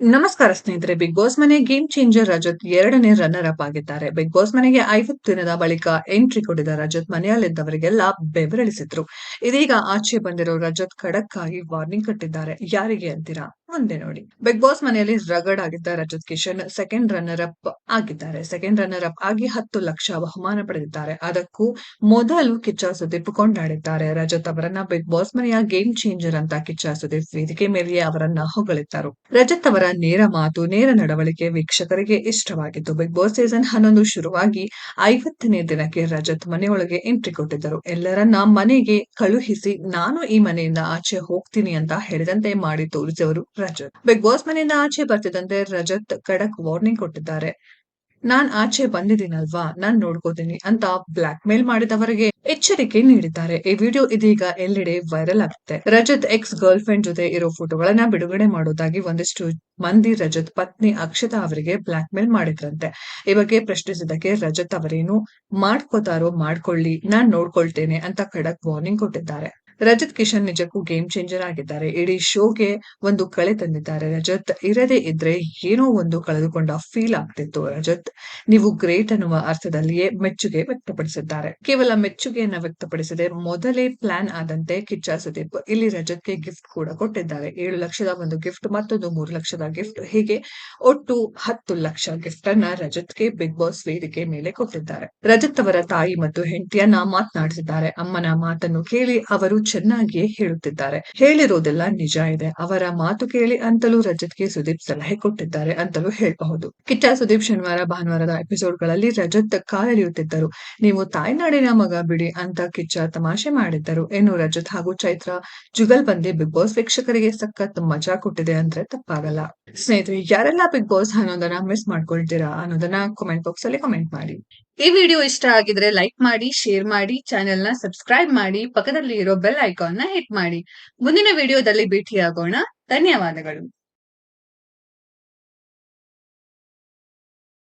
ನಮಸ್ಕಾರ ಸ್ನೇಹಿತರೆ. Big boss ಮನೆ ಗೇಮ್ ಚೇಂಜರ್ ರಜತ್ 2ನೇ ರನ್ನರ್ ಅಪ್ ಆಗಿದ್ದಾರೆ. ಬಿಗ್ ಬಾಸ್ ಮನೆಗೆ 50 ದಿನದ ಬಳಿಕ ಎಂಟ್ರಿ ಕೊಟ್ಟಿದ್ದ ರಜತ್ ಮನೆಯಲ್ಲಿದ್ದವರಿಗೆಲ್ಲ ಬೆವರಿಳಿಸಿದ್ರು. ಇದೀಗ ಆಚೆ ಬಂದಿರೋ ರಜತ್ ಖಡಕ್ ಆಗಿ ವಾರ್ನಿಂಗ್ ಕೊಟ್ಟಿದ್ದಾರೆ. ಯಾರಿಗೆ ಅಂತೀರಾ? ಮುಂದೆ ನೋಡಿ. ಬಿಗ್ ಬಾಸ್ ಮನೆಯಲ್ಲಿ ರಗಡ್ ಆಗಿದ್ದ Rajath Kishan second runner up ಆಗಿದ್ದಾರೆ. ಸೆಕೆಂಡ್ ರನ್ನರ್ ಅಪ್ ಆಗಿ 10 ಲಕ್ಷ ಬಹುಮಾನ ಪಡೆದಿದ್ದಾರೆ. ಅದಕ್ಕೂ ಮೊದಲು ಕಿಚ್ಚ ಸುದೀಪ್ ಕೊಂಡಾಡಿದ್ದಾರೆ. ರಜತ್ ಅವರನ್ನ ಬಿಗ್ ಬಾಸ್ ಮನೆಯ ಗೇಮ್ ಚೇಂಜರ್ ಅಂತ ಕಿಚ್ಚ ಸುದೀಪ್ ವೇದಿಕೆ ಮೇಲೆಯೇ ಅವರನ್ನ ಹೊಗಳಿದ್ದರು. ರಜತ್ ಅವರ ನೇರ ಮಾತು, ನೇರ ನಡವಳಿಕೆ ವೀಕ್ಷಕರಿಗೆ ಇಷ್ಟವಾಗಿತ್ತು. ಬಿಗ್ ಬಾಸ್ ಸೀಸನ್ 11 ಶುರುವಾಗಿ 50ನೇ ದಿನಕ್ಕೆ ರಜತ್ ಮನೆಯೊಳಗೆ ಎಂಟ್ರಿ ಕೊಟ್ಟಿದ್ದರು. ಎಲ್ಲರನ್ನ ಮನೆಗೆ ಕಳುಹಿಸಿ ನಾನು ಈ ಮನೆಯಿಂದ ಆಚೆ ಹೋಗ್ತೀನಿ ಅಂತ ಹೇಳಿದಂತೆ ಮಾಡಿ ತೋರಿಸಿದವರು ರಜತ್. ಬಿಗ್ ಬಾಸ್ ಮನೆಯಿಂದ ಆಚೆ ಬರ್ತಿದ್ದಂತೆ ರಜತ್ ಖಡಕ್ ವಾರ್ನಿಂಗ್ ಕೊಟ್ಟಿದ್ದಾರೆ. ನಾನ್ ಆಚೆ ಬಂದಿದ್ದೀನಲ್ವಾ, ನಾನ್ ನೋಡ್ಕೋತೀನಿ ಅಂತ ಬ್ಲಾಕ್ ಮೇಲ್ ಮಾಡಿದವರಿಗೆ ಎಚ್ಚರಿಕೆ ನೀಡಿದ್ದಾರೆ. ಈ ವಿಡಿಯೋ ಇದೀಗ ಎಲ್ಲೆಡೆ ವೈರಲ್ ಆಗುತ್ತೆ. ರಜತ್ ಎಕ್ಸ್ ಗರ್ಲ್ ಫ್ರೆಂಡ್ ಜೊತೆ ಇರೋ ಫೋಟೋಗಳನ್ನ ಬಿಡುಗಡೆ ಮಾಡೋದಾಗಿ ಒಂದಿಷ್ಟು ಮಂದಿ ರಜತ್ ಪತ್ನಿ ಅಕ್ಷತಾ ಅವರಿಗೆ ಬ್ಲಾಕ್ ಮೇಲ್ ಮಾಡಿದ್ರಂತೆ. ಈ ಬಗ್ಗೆ ಪ್ರಶ್ನಿಸಿದ್ದಕ್ಕೆ ರಜತ್ ಅವರೇನು ಮಾಡ್ಕೋತಾರೋ ಮಾಡ್ಕೊಳ್ಳಿ, ನಾನ್ ನೋಡ್ಕೊಳ್ತೇನೆ ಅಂತ ಖಡಕ್ ವಾರ್ನಿಂಗ್ ಕೊಟ್ಟಿದ್ದಾರೆ. ರಜತ್ ಕಿಶನ್ ನಿಜಕ್ಕೂ ಗೇಮ್ ಚೇಂಜರ್ ಆಗಿದ್ದಾರೆ. ಇಡೀ ಶೋಗೆ ಒಂದು ಕಳೆ ತಂದಿದ್ದಾರೆ. ರಜತ್ ಇರದೇ ಇದ್ರೆ ಏನೋ ಒಂದು ಕಳೆದುಕೊಂಡ ಫೀಲ್ ಆಗ್ತಿತ್ತು. ರಜತ್ ನೀವು ಗ್ರೇಟ್ ಅನ್ನುವ ಅರ್ಥದಲ್ಲಿಯೇ ಮೆಚ್ಚುಗೆ ವ್ಯಕ್ತಪಡಿಸಿದ್ದಾರೆ. ಕೇವಲ ಮೆಚ್ಚುಗೆಯನ್ನ ವ್ಯಕ್ತಪಡಿಸದೆ ಮೊದಲೇ ಪ್ಲಾನ್ ಆದಂತೆ ಕಿಚ್ಚ ಸುದೀಪ್ ಇಲ್ಲಿ ರಜತ್ಗೆ ಗಿಫ್ಟ್ ಕೂಡ ಕೊಟ್ಟಿದ್ದಾರೆ. 7 ಲಕ್ಷದ ಒಂದು ಗಿಫ್ಟ್, ಮತ್ತೊಂದು 3 ಲಕ್ಷದ ಗಿಫ್ಟ್, ಹೀಗೆ ಒಟ್ಟು 10 ಲಕ್ಷ ಗಿಫ್ಟ್ ಅನ್ನ ರಜತ್ಗೆ ಬಿಗ್ ಬಾಸ್ ವೇದಿಕೆ ಮೇಲೆ ಕೊಟ್ಟಿದ್ದಾರೆ. ರಜತ್ ಅವರ ತಾಯಿ ಮತ್ತು ಹೆಂಡತಿಯನ್ನ ಮಾತನಾಡಿಸಿದ್ದಾರೆ. ಅಮ್ಮನ ಮಾತನ್ನು ಕೇಳಿ ಅವರು ಚೆನ್ನಾಗಿಯೇ ಹೇಳುತ್ತಿದ್ದಾರೆ. ಹೇಳಿರೋದೆಲ್ಲ ನಿಜ ಇದೆ. ಅವರ ಮಾತು ಕೇಳಿ ಅಂತಲೂ ರಜತ್ಗೆ ಸುದೀಪ್ ಸಲಹೆ ಕೊಟ್ಟಿದ್ದಾರೆ ಅಂತಲೂ ಹೇಳಬಹುದು. ಕಿಚ್ಚ ಸುದೀಪ್ ಶನಿವಾರ ಭಾನುವಾರದ ಎಪಿಸೋಡ್ಗಳಲ್ಲಿ ರಜತ್ ಕಾಲೆಳೆಯುತ್ತಿದ್ದರು. ನೀವು ತಾಯ್ನಾಡಿನ ಮಗ ಬಿಡಿ ಅಂತ ಕಿಚ್ಚ ತಮಾಷೆ ಮಾಡಿದ್ದರು. ಇನ್ನು ರಜತ್ ಹಾಗೂ ಚೈತ್ರ ಜುಗಲ್ಬಂದಿ ಬಿಗ್ ಬಾಸ್ ವೀಕ್ಷಕರಿಗೆ ಸಖತ್ ಮಜಾ ಕೊಟ್ಟಿದೆ ಅಂದ್ರೆ ತಪ್ಪಾಗಲ್ಲ. ಸ್ನೇಹಿತರೆ, ಯಾರೆಲ್ಲ ಬಿಗ್ ಬಾಸ್ ಅನ್ನೋದನ್ನ ಮಿಸ್ ಮಾಡ್ಕೊಳ್ತೀರಾ ಅನ್ನೋದನ್ನ ಕಾಮೆಂಟ್ ಬಾಕ್ಸ್ ಅಲ್ಲಿ ಕಾಮೆಂಟ್ ಮಾಡಿ. ಈ ವಿಡಿಯೋ ಇಷ್ಟ ಆಗಿದ್ರೆ ಲೈಕ್ ಮಾಡಿ, ಶೇರ್ ಮಾಡಿ, ಚಾನೆಲ್ ನ ಸಬ್ಸ್ಕ್ರೈಬ್ ಮಾಡಿ, ಪಕ್ಕದಲ್ಲಿ ಇರೋ ಬೆಲ್ ಐಕಾನ್ ನ ಹಿಟ್ ಮಾಡಿ. ಮುಂದಿನ ವಿಡಿಯೋದಲ್ಲಿ ಭೇಟಿಯಾಗೋಣ. ಧನ್ಯವಾದಗಳು.